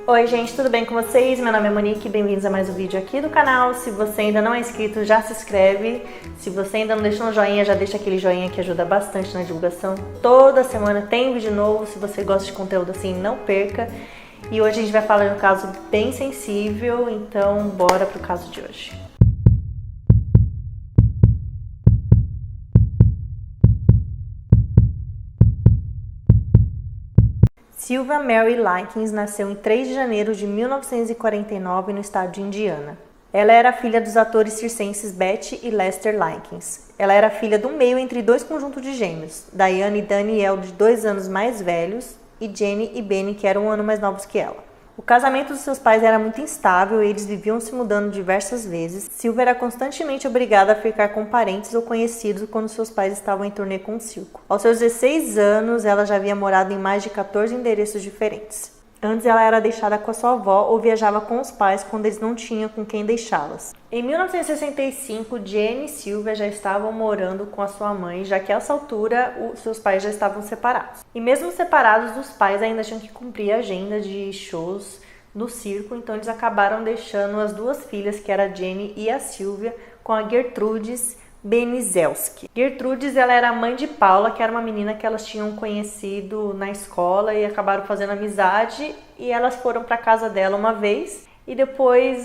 Oi gente, tudo bem com vocês? Meu nome é Monique, bem-vindos a mais um vídeo aqui do canal. Se você ainda não é inscrito, já se inscreve. Se você ainda não deixou um joinha, já deixa aquele joinha que ajuda bastante na divulgação. Toda semana tem vídeo novo, se você gosta de conteúdo assim, não perca. E hoje a gente vai falar de um caso bem sensível, então bora pro caso de hoje. Sylvia Mary Likens nasceu em 3 de janeiro de 1949 no estado de Indiana. Ela era filha dos atores circenses Betty e Lester Likens. Ela era filha do meio entre dois conjuntos de gêmeos, Diane e Daniel, de 2 anos mais velhos, e Jenny e Benny, que eram 1 ano mais novos que ela. O casamento dos seus pais era muito instável e eles viviam se mudando diversas vezes. Sylvia era constantemente obrigada a ficar com parentes ou conhecidos quando seus pais estavam em turnê com o circo. Aos seus 16 anos, ela já havia morado em mais de 14 endereços diferentes. Antes, ela era deixada com a sua avó ou viajava com os pais quando eles não tinham com quem deixá-las. Em 1965, Jenny e Sylvia já estavam morando com a sua mãe, já que a essa altura seus pais já estavam separados. E mesmo separados, os pais ainda tinham que cumprir a agenda de shows no circo, então eles acabaram deixando as duas filhas, que era a Jenny e a Sylvia, com a Gertrudes Benizelski. Gertrudes, ela era a mãe de Paula, que era uma menina que elas tinham conhecido na escola e acabaram fazendo amizade, e elas foram para casa dela uma vez e depois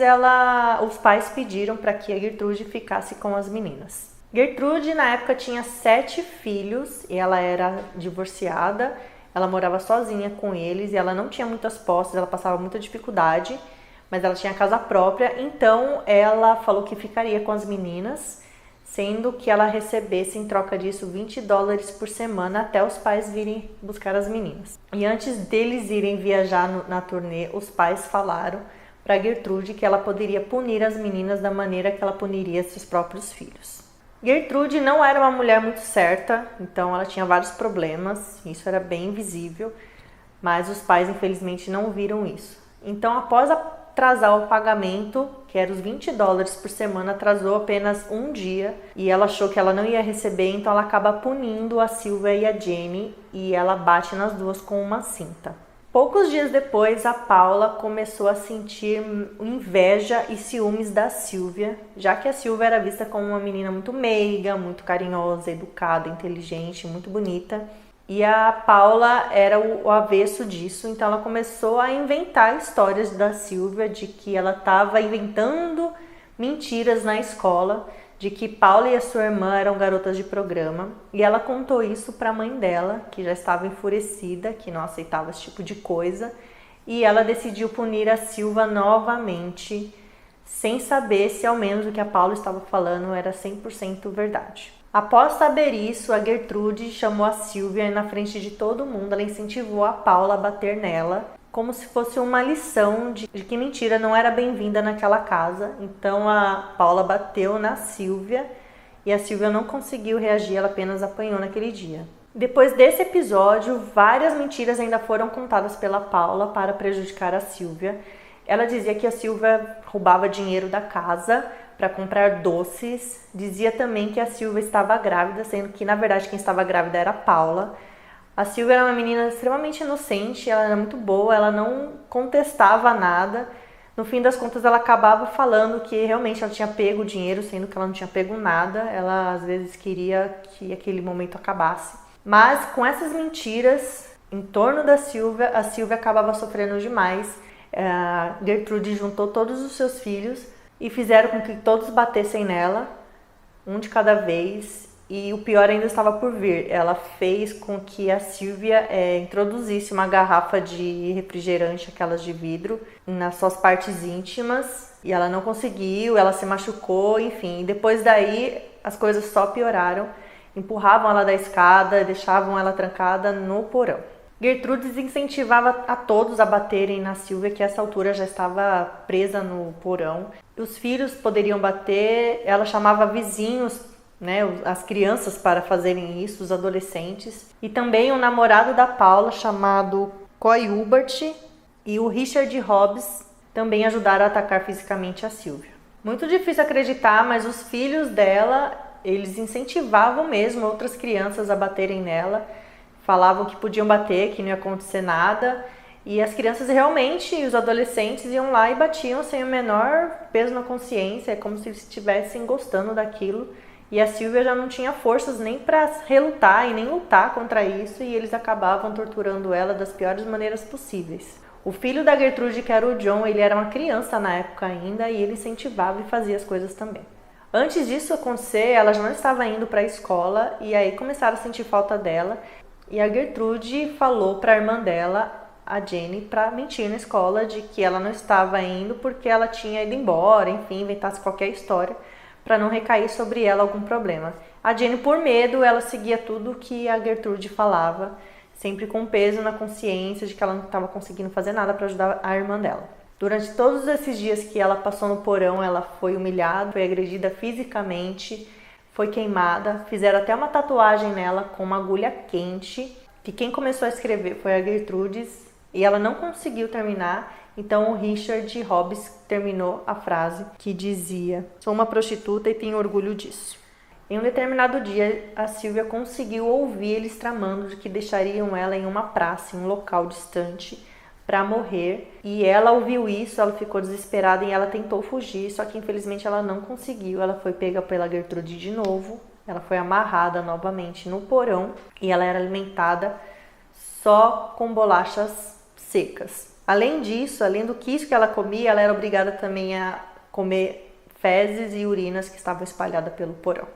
os pais pediram para que a Gertrude ficasse com as meninas. Gertrude na época tinha 7 filhos e ela era divorciada, ela morava sozinha com eles e ela não tinha muitas posses, ela passava muita dificuldade, mas ela tinha casa própria, então ela falou que ficaria com as meninas, sendo que ela recebesse em troca disso $20 por semana até os pais virem buscar as meninas. E antes deles irem viajar na turnê, os pais falaram para Gertrude que ela poderia punir as meninas da maneira que ela puniria seus próprios filhos. Gertrude não era uma mulher muito certa, então ela tinha vários problemas, isso era bem visível, mas os pais infelizmente não viram isso. Então, após atrasar o pagamento, que era os $20 por semana, atrasou apenas um dia e ela achou que ela não ia receber, então ela acaba punindo a Sylvia e a Jenny e ela bate nas duas com uma cinta. Poucos dias depois, a Paula começou a sentir inveja e ciúmes da Sylvia, já que a Sylvia era vista como uma menina muito meiga, muito carinhosa, educada, inteligente, muito bonita. E a Paula era o avesso disso, então ela começou a inventar histórias da Sylvia de que ela estava inventando mentiras na escola, de que Paula e a sua irmã eram garotas de programa. E ela contou isso para a mãe dela, que já estava enfurecida, que não aceitava esse tipo de coisa. E ela decidiu punir a Sylvia novamente, sem saber se ao menos o que a Paula estava falando era 100% verdade. Após saber isso, a Gertrude chamou a Sylvia e na frente de todo mundo ela incentivou a Paula a bater nela, como se fosse uma lição de que mentira não era bem-vinda naquela casa. Então a Paula bateu na Sylvia e a Sylvia não conseguiu reagir, ela apenas apanhou naquele dia. Depois desse episódio, várias mentiras ainda foram contadas pela Paula para prejudicar a Sylvia. Ela dizia que a Sylvia roubava dinheiro da casa para comprar doces. Dizia também que a Sylvia estava grávida, sendo que na verdade quem estava grávida era a Paula. A Sylvia era uma menina extremamente inocente, ela era muito boa, ela não contestava nada. No fim das contas ela acabava falando que realmente ela tinha pego o dinheiro, sendo que ela não tinha pego nada. Ela às vezes queria que aquele momento acabasse. Mas com essas mentiras em torno da Sylvia, a Sylvia acabava sofrendo demais. A Gertrude juntou todos os seus filhos e fizeram com que todos batessem nela, um de cada vez, e o pior ainda estava por vir. Ela fez com que a Sylvia introduzisse uma garrafa de refrigerante, aquelas de vidro, nas suas partes íntimas, e ela não conseguiu, ela se machucou, enfim. Depois daí, as coisas só pioraram, empurravam ela da escada, deixavam ela trancada no porão. Gertrudes incentivava a todos a baterem na Sylvia, que a essa altura já estava presa no porão. Os filhos poderiam bater, ela chamava vizinhos, as crianças para fazerem isso, os adolescentes. E também o namorado da Paula, chamado Coy Hubert, e o Richard Hobbs também ajudaram a atacar fisicamente a Sylvia. Muito difícil acreditar, mas os filhos dela, eles incentivavam mesmo outras crianças a baterem nela. Falavam que podiam bater, que não ia acontecer nada. E as crianças realmente, os adolescentes, iam lá e batiam sem o menor peso na consciência, é como se estivessem gostando daquilo. E a Sylvia já não tinha forças nem para relutar e nem lutar contra isso, e eles acabavam torturando ela das piores maneiras possíveis. O filho da Gertrude, que era o John, ele era uma criança na época ainda, e ele incentivava e fazia as coisas também. Antes disso acontecer, ela já não estava indo para a escola, e aí começaram a sentir falta dela, e a Gertrude falou para a irmã dela, a Jenny, para mentir na escola de que ela não estava indo porque ela tinha ido embora, enfim, inventasse qualquer história para não recair sobre ela algum problema. A Jenny, por medo, ela seguia tudo que a Gertrude falava, sempre com peso na consciência de que ela não estava conseguindo fazer nada para ajudar a irmã dela. Durante todos esses dias que ela passou no porão, ela foi humilhada, foi agredida fisicamente, foi queimada, fizeram até uma tatuagem nela com uma agulha quente, que quem começou a escrever foi a Gertrude, e ela não conseguiu terminar, então o Richard Hobbs terminou a frase que dizia: "Sou uma prostituta e tenho orgulho disso". Em um determinado dia, a Sylvia conseguiu ouvir eles tramando de que deixariam ela em uma praça, em um local distante, para morrer. E ela ouviu isso, ela ficou desesperada e ela tentou fugir, só que infelizmente ela não conseguiu. Ela foi pega pela Gertrude de novo, ela foi amarrada novamente no porão e ela era alimentada só com bolachas secas. Além disso, além do quisto que ela comia, ela era obrigada também a comer fezes e urinas que estavam espalhadas pelo porão.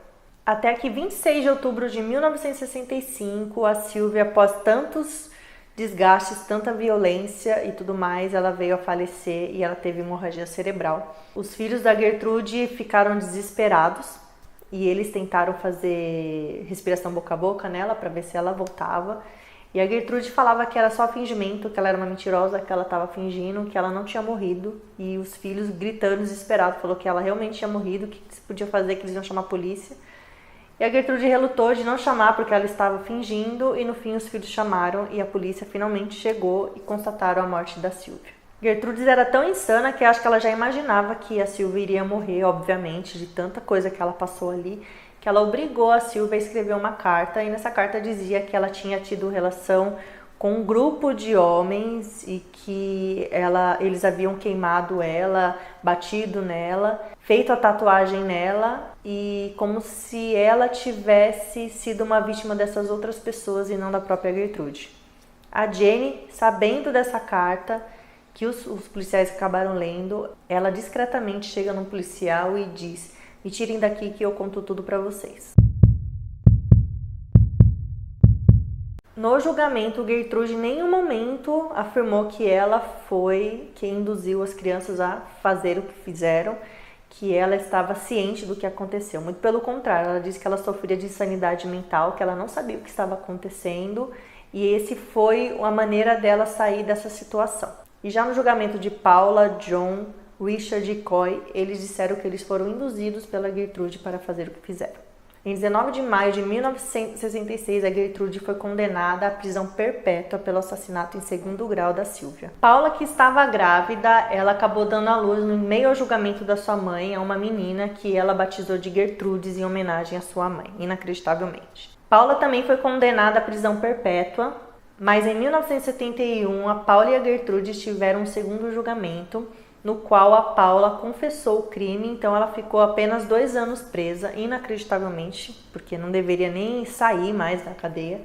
Até que 26 de outubro de 1965, a Sylvia, após tantos desgastes, tanta violência e tudo mais, ela veio a falecer e ela teve hemorragia cerebral. Os filhos da Gertrude ficaram desesperados e eles tentaram fazer respiração boca a boca nela para ver se ela voltava. E a Gertrude falava que era só fingimento, que ela era uma mentirosa, que ela estava fingindo, que ela não tinha morrido. E os filhos gritando desesperados, falou que ela realmente tinha morrido, que se podia fazer, que eles iam chamar a polícia. E a Gertrude relutou de não chamar porque ela estava fingindo e no fim os filhos chamaram e a polícia finalmente chegou e constataram a morte da Sylvia. Gertrude era tão insana que acho que ela já imaginava que a Sylvia iria morrer, obviamente, de tanta coisa que ela passou ali, que ela obrigou a Sylvia a escrever uma carta e nessa carta dizia que ela tinha tido relação com um grupo de homens e que eles haviam queimado ela, batido nela, feito a tatuagem nela e como se ela tivesse sido uma vítima dessas outras pessoas e não da própria Gertrude. A Jenny, sabendo dessa carta, que os policiais acabaram lendo, ela discretamente chega num policial e diz: "Me tirem daqui que eu conto tudo pra vocês". No julgamento, Gertrude em nenhum momento afirmou que ela foi quem induziu as crianças a fazer o que fizeram, que ela estava ciente do que aconteceu. Muito pelo contrário, ela disse que ela sofria de insanidade mental, que ela não sabia o que estava acontecendo e esse foi a maneira dela sair dessa situação. E já no julgamento de Paula, John, Richard e Coy, eles disseram que eles foram induzidos pela Gertrude para fazer o que fizeram. Em 19 de maio de 1966, a Gertrude foi condenada à prisão perpétua pelo assassinato em segundo grau da Sylvia. Paula, que estava grávida, ela acabou dando à luz no meio ao julgamento da sua mãe a uma menina que ela batizou de Gertrudes em homenagem à sua mãe, inacreditavelmente. Paula também foi condenada à prisão perpétua, mas em 1971 a Paula e a Gertrude tiveram um segundo julgamento, no qual a Paula confessou o crime, então ela ficou apenas 2 anos presa, inacreditavelmente, porque não deveria nem sair mais da cadeia.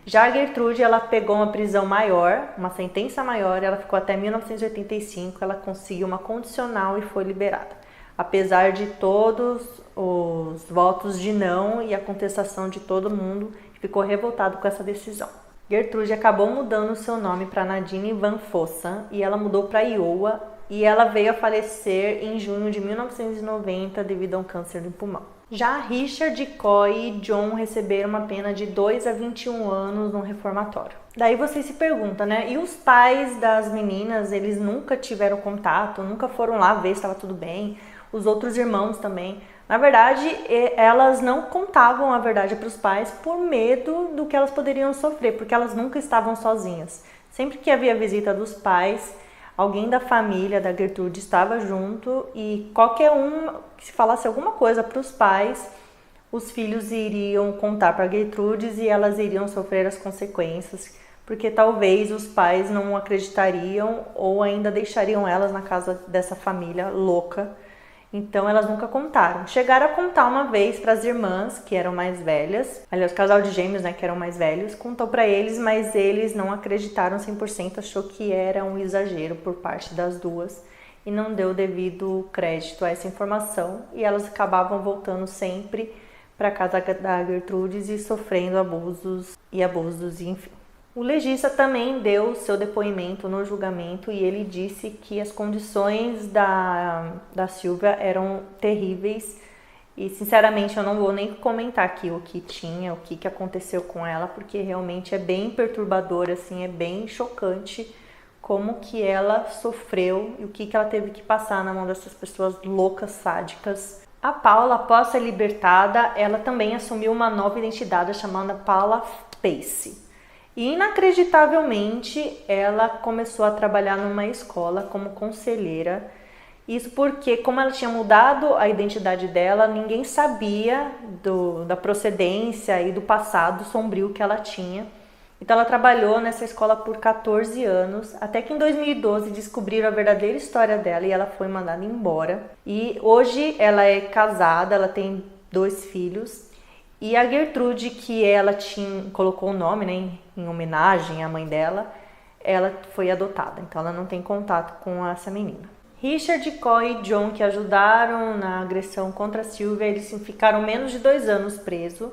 Já a Gertrude, ela pegou uma prisão maior, uma sentença maior, ela ficou até 1985, ela conseguiu uma condicional e foi liberada. Apesar de todos os votos de não e a contestação de todo mundo, ficou revoltado com essa decisão. Gertrude acabou mudando seu nome para Nadine Van Fossen e ela mudou para Iowa, e ela veio a falecer em junho de 1990 devido a um câncer no pulmão. Já Richard, Coy e John receberam uma pena de 2 a 21 anos no reformatório. Daí você se pergunta, né? E os pais das meninas, eles nunca tiveram contato, nunca foram lá ver se estava tudo bem? Os outros irmãos também. Na verdade, elas não contavam a verdade para os pais por medo do que elas poderiam sofrer, porque elas nunca estavam sozinhas. Sempre que havia visita dos pais, alguém da família da Gertrude estava junto e qualquer um que se falasse alguma coisa para os pais, os filhos iriam contar para Gertrude e elas iriam sofrer as consequências, porque talvez os pais não acreditariam ou ainda deixariam elas na casa dessa família louca. Então elas nunca contaram. Chegaram a contar uma vez para as irmãs, que eram mais velhas. Aliás, o casal de gêmeos, né, que eram mais velhos, contou para eles, mas eles não acreditaram 100%, achou que era um exagero por parte das duas e não deu devido crédito a essa informação. E elas acabavam voltando sempre para casa da Gertrudes e sofrendo abusos, enfim. O legista também deu seu depoimento no julgamento e ele disse que as condições da Sylvia eram terríveis e, sinceramente, eu não vou nem comentar aqui o que aconteceu com ela, porque realmente é bem perturbador, assim, é bem chocante como que ela sofreu e o que ela teve que passar na mão dessas pessoas loucas, sádicas. A Paula, após ser libertada, ela também assumiu uma nova identidade chamada Paula Pace. E, inacreditavelmente, ela começou a trabalhar numa escola como conselheira. Isso porque, como ela tinha mudado a identidade dela, ninguém sabia da procedência e do passado sombrio que ela tinha. Então, ela trabalhou nessa escola por 14 anos, até que em 2012 descobriram a verdadeira história dela e ela foi mandada embora. E hoje ela é casada, ela tem 2 filhos. E a Gertrude, que ela colocou o nome, né, em homenagem à mãe dela, ela foi adotada. Então ela não tem contato com essa menina. Richard, Coy e John, que ajudaram na agressão contra a Sylvia, eles ficaram menos de 2 anos presos.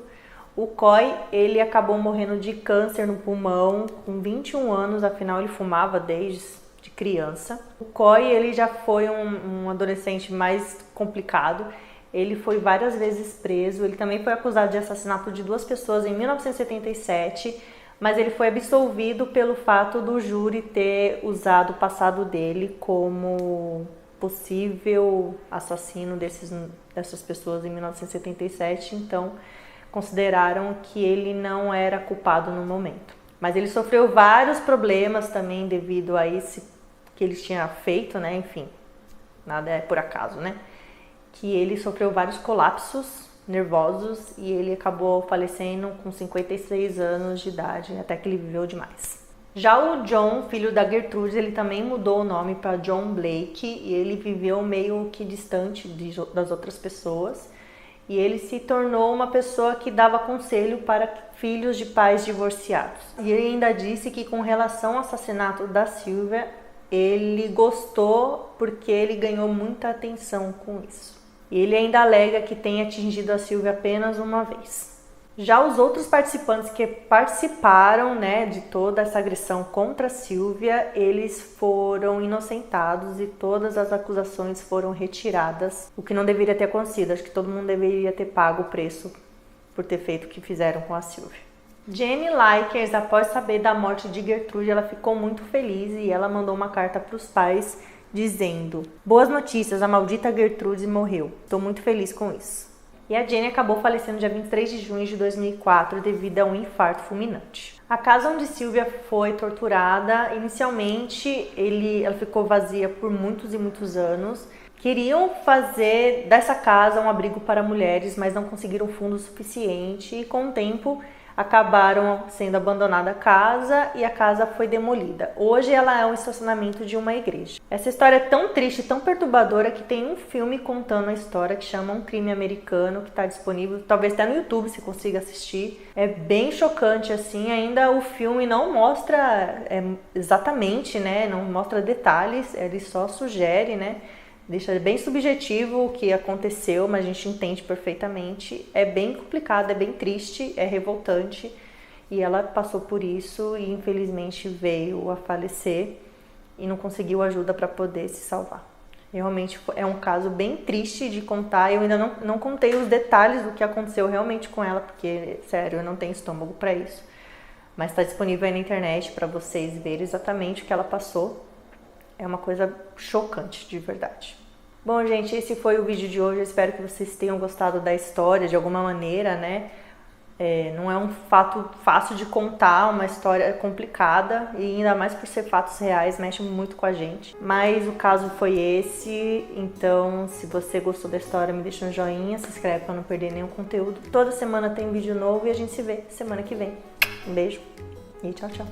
O Coy, ele acabou morrendo de câncer no pulmão com 21 anos, afinal ele fumava desde criança. O Coy, ele já foi um adolescente mais complicado. Ele foi várias vezes preso, ele também foi acusado de assassinato de 2 pessoas em 1977, mas ele foi absolvido pelo fato do júri ter usado o passado dele como possível assassino dessas pessoas em 1977, então consideraram que ele não era culpado no momento. Mas ele sofreu vários problemas também devido a isso que ele tinha feito, né? Enfim, nada é por acaso, né? Que ele sofreu vários colapsos nervosos e ele acabou falecendo com 56 anos de idade, até que ele viveu demais. Já o John, filho da Gertrude, ele também mudou o nome para John Blake e ele viveu meio que distante das outras pessoas e ele se tornou uma pessoa que dava conselho para filhos de pais divorciados. E ele ainda disse que, com relação ao assassinato da Sylvia, ele gostou porque ele ganhou muita atenção com isso. Ele ainda alega que tem atingido a Sylvia apenas uma vez. Já os outros participantes que participaram, né, de toda essa agressão contra a Sylvia, eles foram inocentados e todas as acusações foram retiradas, o que não deveria ter acontecido. Acho que todo mundo deveria ter pago o preço por ter feito o que fizeram com a Sylvia. Jenny Likers, após saber da morte de Gertrude, ela ficou muito feliz e ela mandou uma carta para os pais dizendo: boas notícias, a maldita Gertrude morreu. Estou muito feliz com isso. E a Jenny acabou falecendo dia 23 de junho de 2004 devido a um infarto fulminante. A casa onde Sylvia foi torturada, inicialmente ela ficou vazia por muitos e muitos anos. Queriam fazer dessa casa um abrigo para mulheres, mas não conseguiram fundo suficiente e, com o tempo, acabaram sendo abandonada a casa e a casa foi demolida. Hoje ela é um estacionamento de uma igreja. Essa história é tão triste, tão perturbadora, que tem um filme contando a história que chama Um Crime Americano, que está disponível, talvez até no YouTube você consiga assistir. É bem chocante, assim, ainda o filme não mostra exatamente, né, não mostra detalhes, ele só sugere, né, deixa bem subjetivo o que aconteceu, mas a gente entende perfeitamente. É bem complicado, é bem triste, é revoltante. E ela passou por isso e infelizmente veio a falecer e não conseguiu ajuda para poder se salvar. Realmente é um caso bem triste de contar. Eu ainda não contei os detalhes do que aconteceu realmente com ela, porque, sério, eu não tenho estômago para isso. Mas está disponível aí na internet para vocês verem exatamente o que ela passou. É uma coisa chocante, de verdade. Bom, gente, esse foi o vídeo de hoje. Eu espero que vocês tenham gostado da história de alguma maneira, né? Não é um fato fácil de contar, uma história complicada e ainda mais por ser fatos reais, mexe muito com a gente. Mas o caso foi esse, então se você gostou da história, me deixa um joinha, se inscreve para não perder nenhum conteúdo. Toda semana tem vídeo novo e a gente se vê semana que vem. Um beijo e tchau, tchau.